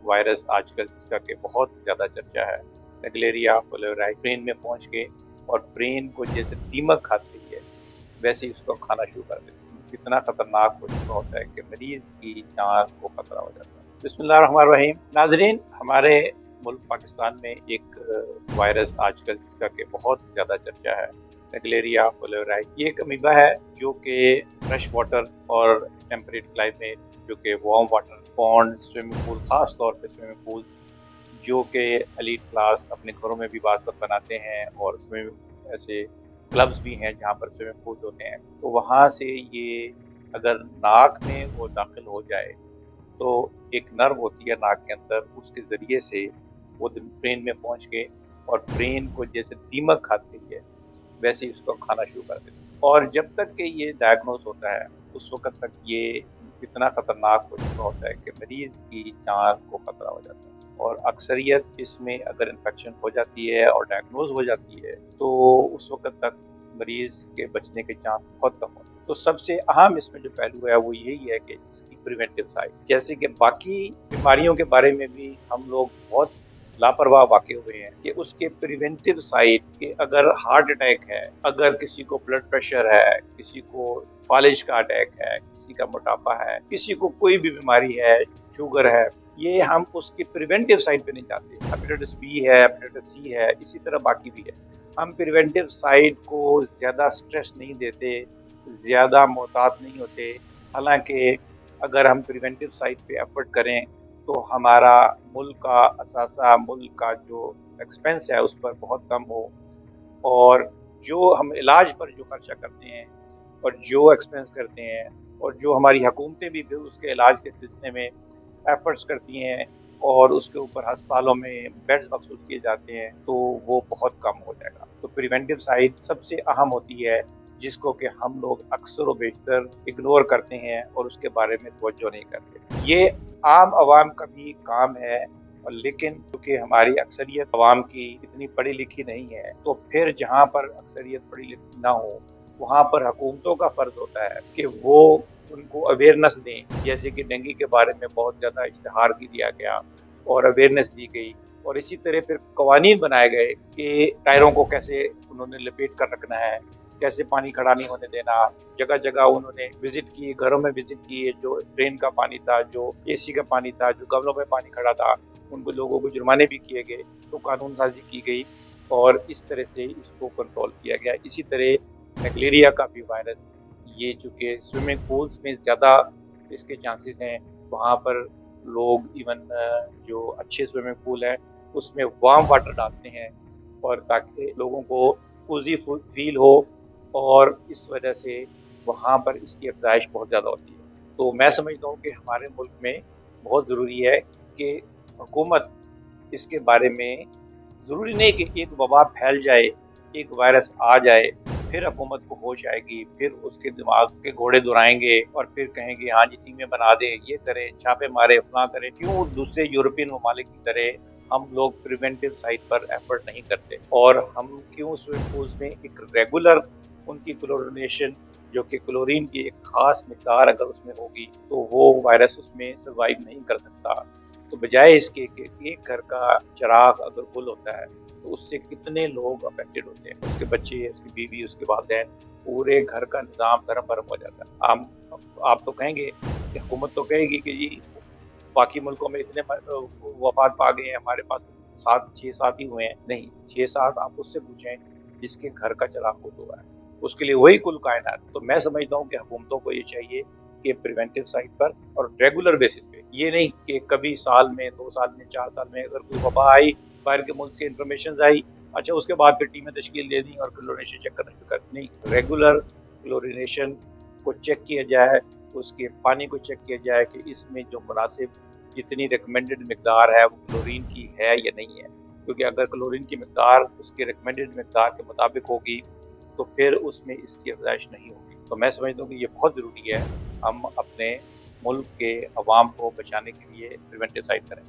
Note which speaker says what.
Speaker 1: Virus आजकल जिसका कि बहुत ज़्यादा चर्चा है, नेग्लेरिया फ्लोराई ब्रेन में पहुंच के और ब्रेन को जैसे दीमक खाती है वैसे ही उसको खाना शुरू कर देती है। कितना खतरनाक हो चुका होता है कि मरीज की जान को खतरा हो जाता है। बिस्मिल्लाहिर्रहमानिर्रहीम। नाजरीन, हमारे मुल्क पाकिस्तान में एक वायरस आजकल जिसका कि बहुत ज़्यादा चर्चा है, नेग्लेरिया फ्लोराई। ये एक अमीबा है जो कि फ्रेश वाटर और टेम्परेट क्लाइमेट, जो कि warm water pond, swimming pool, खास तौर पे स्विमिंग पूल्स जो कि एलीट क्लास अपने घरों में भी बात बनाते हैं, और स्विमिंग ऐसे क्लब्स भी हैं जहाँ पर स्विमिंग पूल होते हैं, तो वहाँ से ये अगर नाक में वो दाखिल हो जाए तो एक नर्व होती है नाक के अंदर, उसके ज़रिए से वो ब्रेन में पहुँच के और ब्रेन को जैसे दीमक खाती है वैसे ही उसको खाना शुरू कर देते हैं। और जब तक कि ये डायग्नोज होता है उस वक्त तक ये इतना ख़तरनाक हो चुका होता है कि मरीज़ की जान को खतरा हो जाता है। और अक्सरियत इसमें अगर इन्फेक्शन हो जाती है और डायग्नोज हो जाती है तो उस वक्त तक मरीज़ के बचने के चांस बहुत कम होते हैं। तो सबसे अहम इसमें जो पहलू है वो यही है कि इसकी प्रिवेंटिव साइड, जैसे कि बाकी बीमारियों के बारे में भी हम लोग बहुत लापरवाह वाक़ई हुए हैं कि उसके प्रिवेंटिव साइड के, अगर हार्ट अटैक है, अगर किसी को ब्लड प्रेशर है, किसी को फालिज का अटैक है, किसी का मोटापा है, किसी को कोई भी बीमारी है, शुगर है, ये हम उसके प्रिवेंटिव साइड पे नहीं जाते। हेपेटाइटिस बी है, हेपेटाइटिस सी है, इसी तरह बाकी भी है। हम प्रिवेंटिव साइड को ज़्यादा स्ट्रेस नहीं देते, ज़्यादा मोहतात नहीं होते। हालांकि अगर हम प्रिवेंटिव साइड पे एफर्ट करें तो हमारा मुल्क का असासा, मुल्क का जो एक्सपेंस है उस पर बहुत कम हो, और जो हम इलाज पर जो खर्चा करते हैं और जो एक्सपेंस करते हैं और जो हमारी हुकूमतें भी फिर उसके इलाज के सिलसिले में एफर्ट्स करती हैं और उसके ऊपर अस्पतालों में बेड्स मखसूस किए जाते हैं, तो वो बहुत कम हो जाएगा। तो प्रिवेंटिव साइड सबसे अहम होती है, जिसको कि हम लोग अक्सर व बेशतर इग्नोर करते हैं और उसके बारे में तवज्जो नहीं करते। ये आम आवाम का भी काम है, और लेकिन क्योंकि हमारी अक्सरियत अवाम की इतनी पढ़ी लिखी नहीं है, तो फिर जहाँ पर अक्सरियत पढ़ी लिखी ना हो वहाँ पर हुकूमतों का फ़र्ज होता है कि वो उनको अवेयरनेस दें। जैसे कि डेंगू के बारे में बहुत ज़्यादा इश्तिहार भी दिया गया और अवेयरनेस दी गई, और इसी तरह फिर कवानीन बनाए गए कि टायरों को कैसे उन्होंने लपेट कर रखना है, कैसे पानी खड़ा नहीं होने देना। जगह जगह उन्होंने विजिट की, घरों में विजिट किए, जो ड्रेन का पानी था, जो एसी का पानी था, जो गमलों में पानी खड़ा था, उनको लोगों को जुर्माने भी किए गए, तो कानून साजी की गई और इस तरह से इसको कंट्रोल किया गया। इसी तरह नेग्लेरिया का भी वायरस, ये चूँकि स्विमिंग पूल्स में ज़्यादा इसके चांसेस हैं, वहाँ पर लोग इवन जो अच्छे स्विमिंग पूल हैं उसमें वार्म वाटर डालते हैं, और ताकि लोगों को कोज़ी फील हो, और इस वजह से वहाँ पर इसकी अफज़ाइश बहुत ज़्यादा होती है। तो मैं समझता हूँ कि हमारे मुल्क में बहुत ज़रूरी है कि हुकूमत इसके बारे में, ज़रूरी नहीं कि एक वबा फैल जाए, एक वायरस आ जाए, फिर हुकूमत को होश आएगी, फिर उसके दिमाग के घोड़े दौड़ाएंगे और फिर कहेंगे हाँ जी टीमें बना दें, ये करें, छापे मारे, फलां करें। क्यों दूसरे यूरोपियन ममालिक की तरह हम लोग प्रिवेंटिव साइड पर एफर्ट नहीं करते, और हम क्यों स्विमिंग पूल्स में एक रेगुलर उनकी क्लोरिनेशन, जो कि क्लोरीन की एक ख़ास मिकदार अगर उसमें होगी तो वो वायरस उसमें सर्वाइव नहीं कर सकता। तो बजाय इसके कि एक घर का चिराग अगर गुल होता है तो उससे कितने लोग अफेक्टेड होते हैं, उसके बच्चे, उसकी बीवी, उसके वालिदैन, पूरे घर का निज़ाम धर्म भरम हो जाता है। आप तो कहेंगे कि हुकूमत तो कहेगी कि जी बाकी मुल्कों में इतने वफात पा गए हैं, हमारे पास 7 6 7 ही हुए हैं। नहीं, 6 7 आप उससे पूछें जिसके घर का चिराग गुल हुआ है, उसके लिए वही कुल कायनात। तो मैं समझता हूँ कि हुकूमतों को ये चाहिए कि प्रिवेंटिव साइड पर और रेगुलर बेसिस पे, ये नहीं कि कभी साल में, 2 साल में, 4 साल में अगर कोई वबा आई, बाहर के मुल्क से इन्फॉर्मेशन आई, अच्छा उसके बाद फिर टीमें तश्कील दे दी और क्लोरिनेशन चेक करना शुरू कर दी। नहीं, रेगुलर क्लोरिनेशन को चेक किया जाए, उसके पानी को चेक किया जाए कि इसमें जो मुनासिब जितनी रिकमेंडेड मकदार है वो क्लोरीन की है या नहीं है, क्योंकि अगर क्लोरीन की मकदार उसके रिकमेंडेड मकदार के मुताबिक होगी तो फिर उसमें इसकी अफज़ाइश नहीं होगी। तो मैं समझता हूँ कि ये बहुत ज़रूरी है हम अपने मुल्क के अवाम को बचाने के लिए प्रिवेंटिव साइड करें।